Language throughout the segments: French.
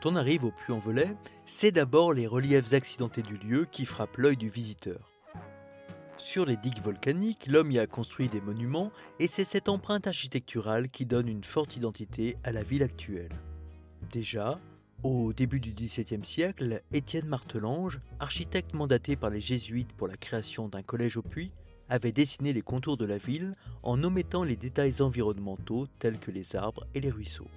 Quand on arrive au Puy-en-Velay, c'est d'abord les reliefs accidentés du lieu qui frappent l'œil du visiteur. Sur les digues volcaniques, l'homme y a construit des monuments et c'est cette empreinte architecturale qui donne une forte identité à la ville actuelle. Déjà, au début du XVIIe siècle, Étienne Martelange, architecte mandaté par les jésuites pour la création d'un collège au Puy, avait dessiné les contours de la ville en omettant les détails environnementaux tels que les arbres et les ruisseaux.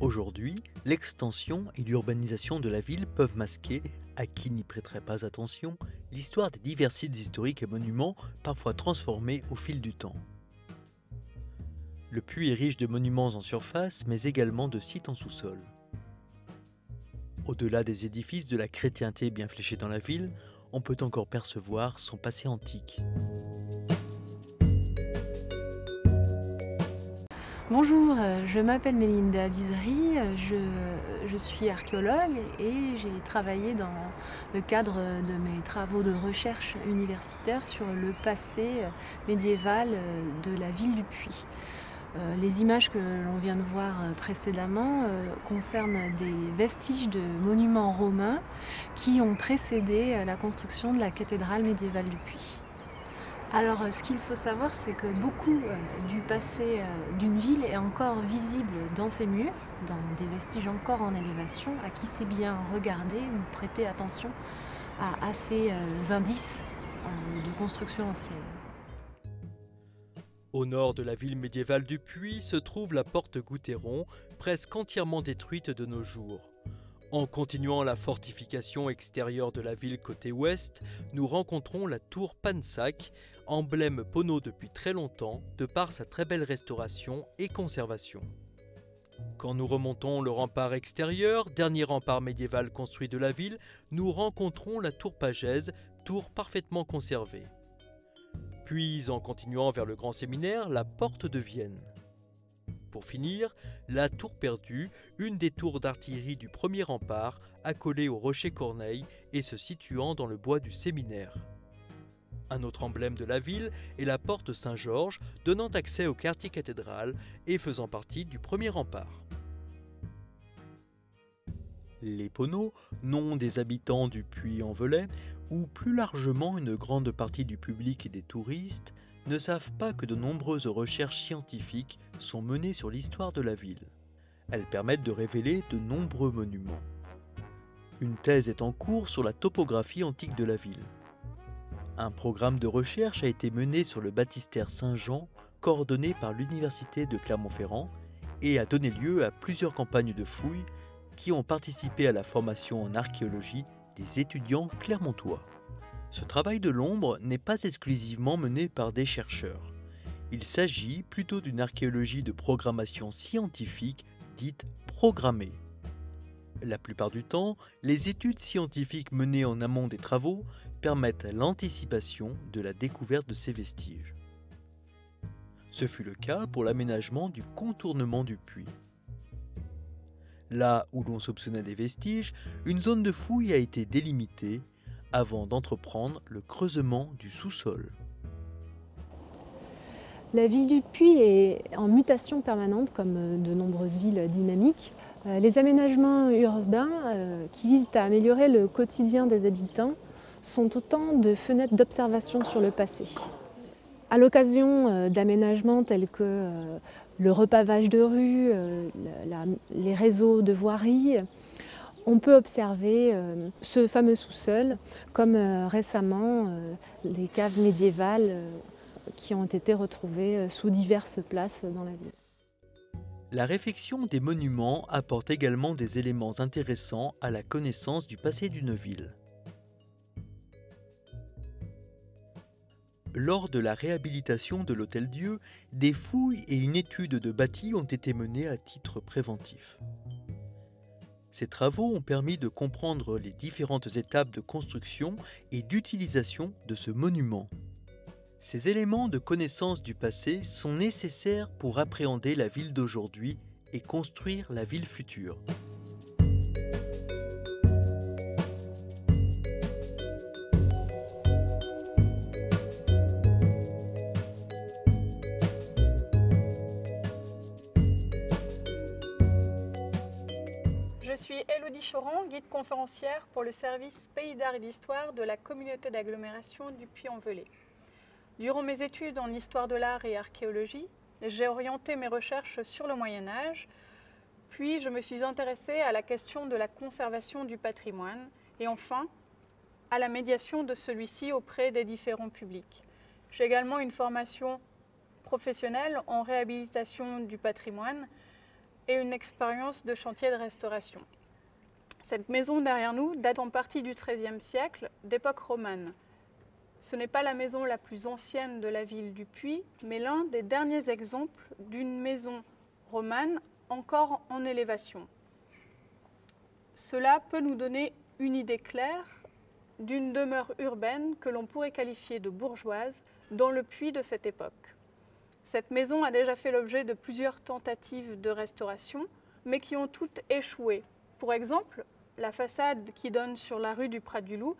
Aujourd'hui, l'extension et l'urbanisation de la ville peuvent masquer, à qui n'y prêterait pas attention, l'histoire des divers sites historiques et monuments parfois transformés au fil du temps. Le Puy est riche de monuments en surface, mais également de sites en sous-sol. Au-delà des édifices de la chrétienté bien fléchés dans la ville, on peut encore percevoir son passé antique. Bonjour, je m'appelle Mélinda Bizri, je suis archéologue et j'ai travaillé dans le cadre de mes travaux de recherche universitaire sur le passé médiéval de la ville du Puy. Les images que l'on vient de voir précédemment concernent des vestiges de monuments romains qui ont précédé la construction de la cathédrale médiévale du Puy. Alors ce qu'il faut savoir, c'est que beaucoup du passé d'une ville est encore visible dans ses murs, dans des vestiges encore en élévation, à qui c'est bien regarder ou prêter attention à ces indices de construction ancienne. Au nord de la ville médiévale du Puy se trouve la porte Goutheyron, presque entièrement détruite de nos jours. En continuant la fortification extérieure de la ville côté ouest, nous rencontrons la tour Pansac, emblème Pono depuis très longtemps, de par sa très belle restauration et conservation. Quand nous remontons le rempart extérieur, dernier rempart médiéval construit de la ville, nous rencontrons la tour Pagèse, tour parfaitement conservée. Puis, en continuant vers le grand séminaire, la porte de Vienne. Pour finir, la tour perdue, une des tours d'artillerie du premier rempart, accolée au rocher Corneille et se situant dans le bois du séminaire. Un autre emblème de la ville est la porte Saint-Georges, donnant accès au quartier cathédral et faisant partie du premier rempart. Les Poneaux, nom des habitants du Puy-en-Velay, ou plus largement une grande partie du public et des touristes, ne savent pas que de nombreuses recherches scientifiques sont menées sur l'histoire de la ville. Elles permettent de révéler de nombreux monuments. Une thèse est en cours sur la topographie antique de la ville. Un programme de recherche a été mené sur le baptistère Saint-Jean, coordonné par l'Université de Clermont-Ferrand, et a donné lieu à plusieurs campagnes de fouilles qui ont participé à la formation en archéologie des étudiants clermontois. Ce travail de l'ombre n'est pas exclusivement mené par des chercheurs. Il s'agit plutôt d'une archéologie de programmation scientifique dite programmée. La plupart du temps, les études scientifiques menées en amont des travaux permettent l'anticipation de la découverte de ces vestiges. Ce fut le cas pour l'aménagement du contournement du puits. Là où l'on soupçonnait des vestiges, une zone de fouille a été délimitée avant d'entreprendre le creusement du sous-sol. La ville du Puy est en mutation permanente, comme de nombreuses villes dynamiques. Les aménagements urbains qui visent à améliorer le quotidien des habitants sont autant de fenêtres d'observation sur le passé. À l'occasion d'aménagements tels que le repavage de rues, les réseaux de voirie, on peut observer ce fameux sous-sol, comme récemment des caves médiévales qui ont été retrouvées sous diverses places dans la ville. La réfection des monuments apporte également des éléments intéressants à la connaissance du passé d'une ville. Lors de la réhabilitation de l'Hôtel-Dieu, des fouilles et une étude de bâti ont été menées à titre préventif. Ces travaux ont permis de comprendre les différentes étapes de construction et d'utilisation de ce monument. Ces éléments de connaissance du passé sont nécessaires pour appréhender la ville d'aujourd'hui et construire la ville future. Choran, guide conférencière pour le service Pays d'Art et d'Histoire de la communauté d'agglomération du Puy-en-Velay. Durant mes études en histoire de l'art et archéologie, j'ai orienté mes recherches sur le Moyen-Âge, puis je me suis intéressée à la question de la conservation du patrimoine et enfin à la médiation de celui-ci auprès des différents publics. J'ai également une formation professionnelle en réhabilitation du patrimoine et une expérience de chantier de restauration. Cette maison derrière nous date en partie du XIIIe siècle, d'époque romane. Ce n'est pas la maison la plus ancienne de la ville du Puy, mais l'un des derniers exemples d'une maison romane encore en élévation. Cela peut nous donner une idée claire d'une demeure urbaine que l'on pourrait qualifier de bourgeoise dans le Puy de cette époque. Cette maison a déjà fait l'objet de plusieurs tentatives de restauration, mais qui ont toutes échoué. Pour exemple, la façade qui donne sur la rue du Prat-du-Loup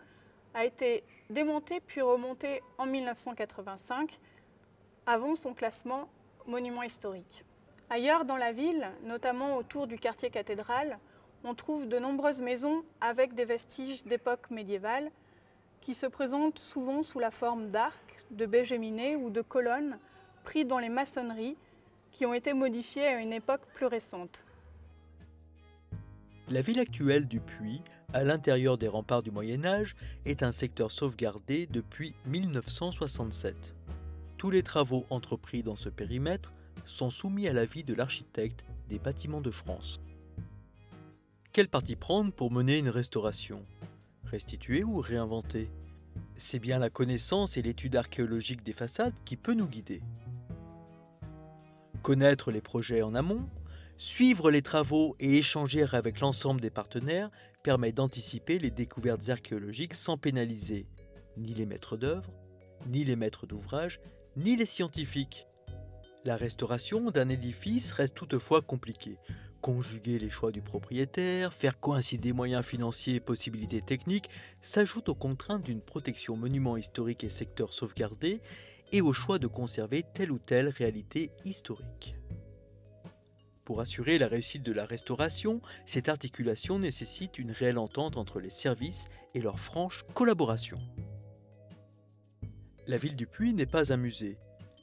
a été démontée puis remontée en 1985, avant son classement monument historique. Ailleurs dans la ville, notamment autour du quartier cathédral, on trouve de nombreuses maisons avec des vestiges d'époque médiévale qui se présentent souvent sous la forme d'arcs, de baies géminées ou de colonnes pris dans les maçonneries qui ont été modifiées à une époque plus récente. La ville actuelle du Puy, à l'intérieur des remparts du Moyen-Âge, est un secteur sauvegardé depuis 1967. Tous les travaux entrepris dans ce périmètre sont soumis à l'avis de l'architecte des Bâtiments de France. Quel parti prendre pour mener une restauration? Restituer ou réinventer? C'est bien la connaissance et l'étude archéologique des façades qui peut nous guider. Connaître les projets en amont, suivre les travaux et échanger avec l'ensemble des partenaires permet d'anticiper les découvertes archéologiques sans pénaliser ni les maîtres d'œuvre, ni les maîtres d'ouvrage, ni les scientifiques. La restauration d'un édifice reste toutefois compliquée. Conjuguer les choix du propriétaire, faire coïncider moyens financiers et possibilités techniques s'ajoute aux contraintes d'une protection monument historique et secteur sauvegardé et au choix de conserver telle ou telle réalité historique. Pour assurer la réussite de la restauration, cette articulation nécessite une réelle entente entre les services et leur franche collaboration. La ville du Puy n'est pas un musée.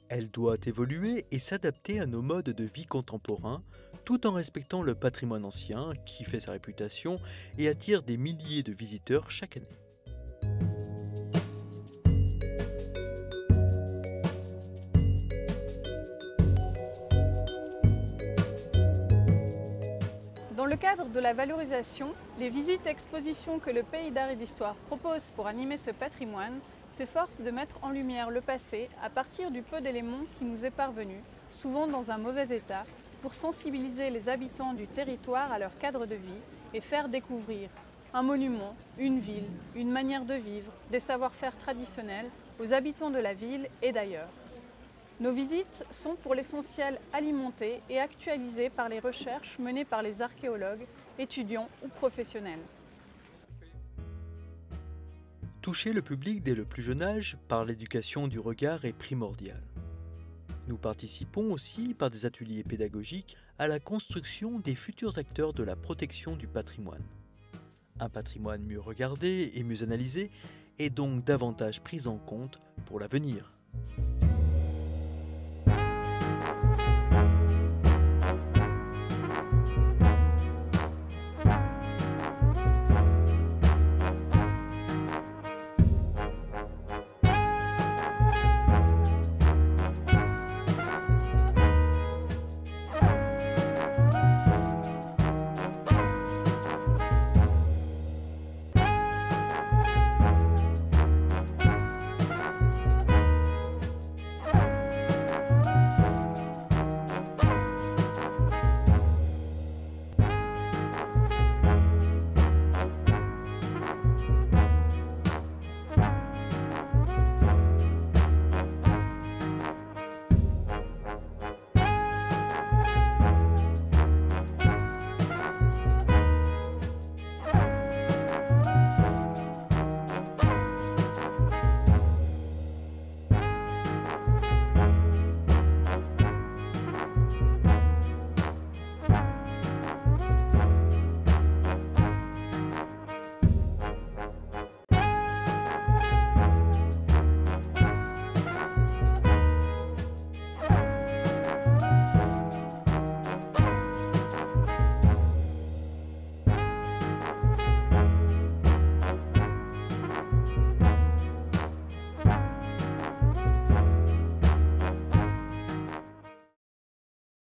Elle doit évoluer et s'adapter à nos modes de vie contemporains, tout en respectant le patrimoine ancien qui fait sa réputation et attire des milliers de visiteurs chaque année. Dans le cadre de la valorisation, les visites et expositions que le Pays d'Art et d'Histoire propose pour animer ce patrimoine s'efforcent de mettre en lumière le passé à partir du peu d'éléments qui nous est parvenu, souvent dans un mauvais état, pour sensibiliser les habitants du territoire à leur cadre de vie et faire découvrir un monument, une ville, une manière de vivre, des savoir-faire traditionnels aux habitants de la ville et d'ailleurs. Nos visites sont pour l'essentiel alimentées et actualisées par les recherches menées par les archéologues, étudiants ou professionnels. Toucher le public dès le plus jeune âge par l'éducation du regard est primordial. Nous participons aussi par des ateliers pédagogiques à la construction des futurs acteurs de la protection du patrimoine. Un patrimoine mieux regardé et mieux analysé est donc davantage pris en compte pour l'avenir.